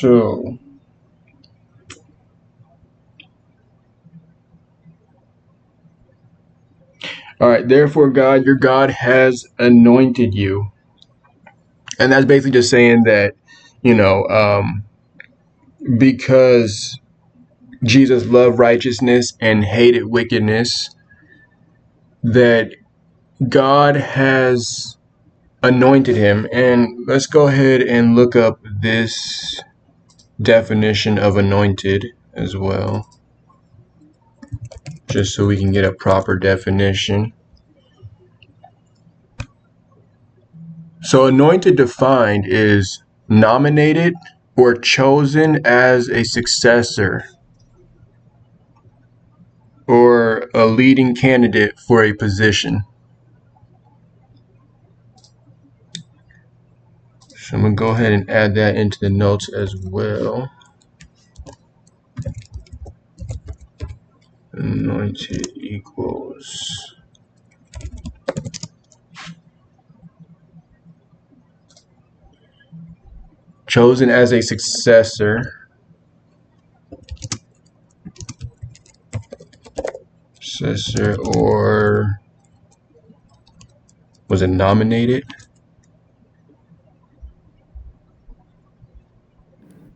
So, all right, therefore, God, your God has anointed you. And that's basically just saying that, you know, because Jesus loved righteousness and hated wickedness, that God has anointed him. And let's go ahead and look up this definition of anointed as well, just so we can get a proper definition. So anointed defined is nominated or chosen as a successor or a leading candidate for a position. So I'm going to go ahead and add that into the notes as well. Anointed equals chosen as a successor. Or was it nominated?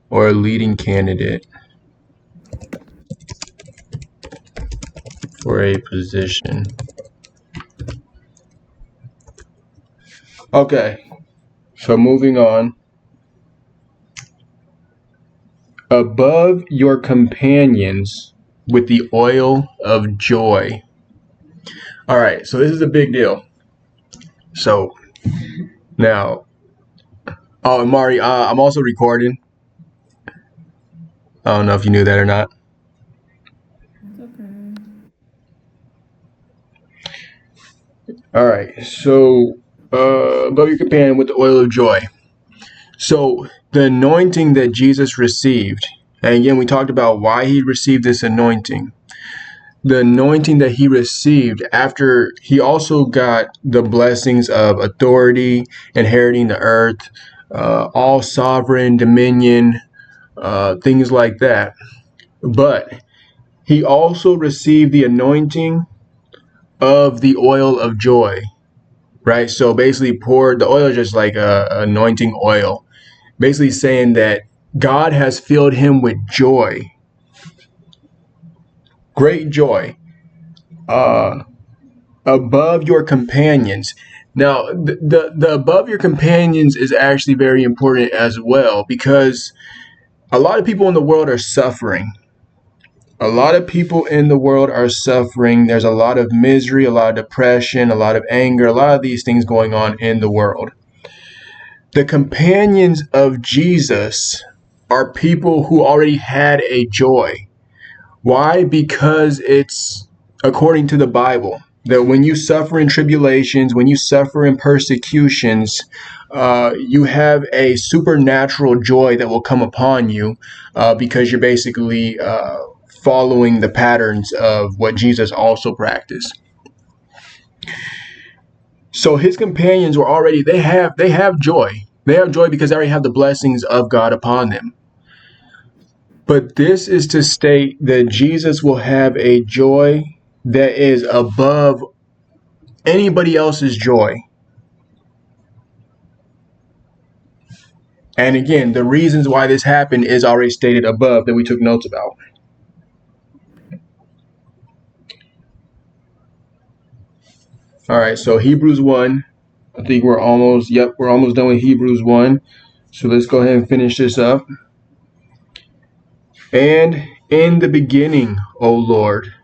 Or a leading candidate for a position. Okay, so moving on. Above your companions with the oil of joy. All right, so this is a big deal. So now, oh, Mari, I'm also recording. I don't know if you knew that or not. It's okay. All right, so above your companion with the oil of joy. So the anointing that Jesus received, and again, we talked about why he received this anointing. The anointing that he received after he also got the blessings of authority, inheriting the earth, all sovereign dominion, things like that. But he also received the anointing of the oil of joy, right? So basically, poured the oil is just like a anointing oil, basically saying that God has filled him with joy, great joy, above your companions. Now, the above your companions is actually very important as well, because a lot of people in the world are suffering. A lot of people in the world are suffering. There's a lot of misery, a lot of depression, a lot of anger, a lot of these things going on in the world. The companions of Jesus are people who already had a joy. Why? Because it's according to the Bible that when you suffer in tribulations, when you suffer in persecutions, you have a supernatural joy that will come upon you because you're basically following the patterns of what Jesus also practiced. So his companions were already they have joy. They have joy because they already have the blessings of God upon them. But this is to state that Jesus will have a joy that is above anybody else's joy. And again, the reasons why this happened is already stated above that we took notes about. All right, so Hebrews 1. I think we're almost done with Hebrews 1. So let's go ahead and finish this up. And in the beginning, O Lord,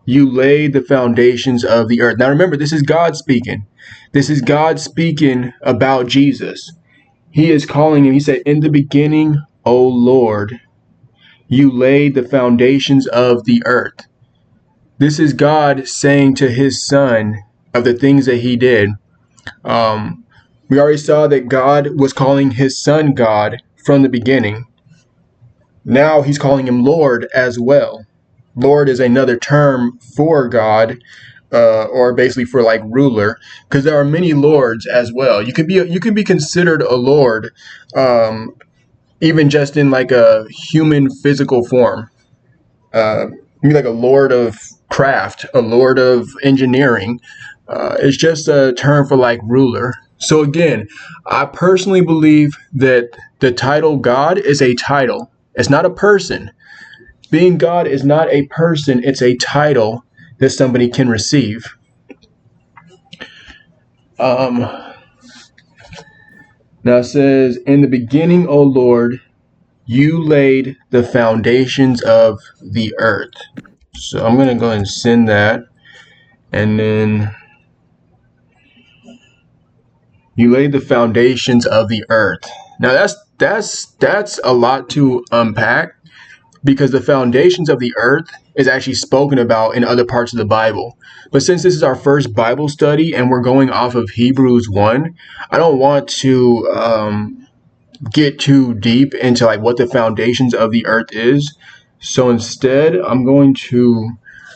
you laid the foundations of the earth. Now remember, this is God speaking. This is God speaking about Jesus. He is calling him. He said, in the beginning, O Lord, you laid the foundations of the earth. This is God saying to his son of the things that he did. We already saw that God was calling his son God from the beginning. Now he's calling him Lord as well. Lord is another term for God, or basically for like ruler, because there are many lords as well. You can be considered a lord even just in like a human physical form. Maybe like a lord of craft, a lord of engineering. It's just a term for like ruler. So again, I personally believe that the title God is a title. It's not a person. Being God is not a person, it's a title that somebody can receive. Now it says, in the beginning, O Lord, you laid the foundations of the earth. So I'm going to go ahead and send that. And then you laid the foundations of the earth. Now that's a lot to unpack, because the foundations of the earth is actually spoken about in other parts of the Bible. But since this is our first Bible study and we're going off of Hebrews 1, I don't want to get too deep into like what the foundations of the earth is. So instead, I'm going to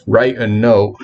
write a note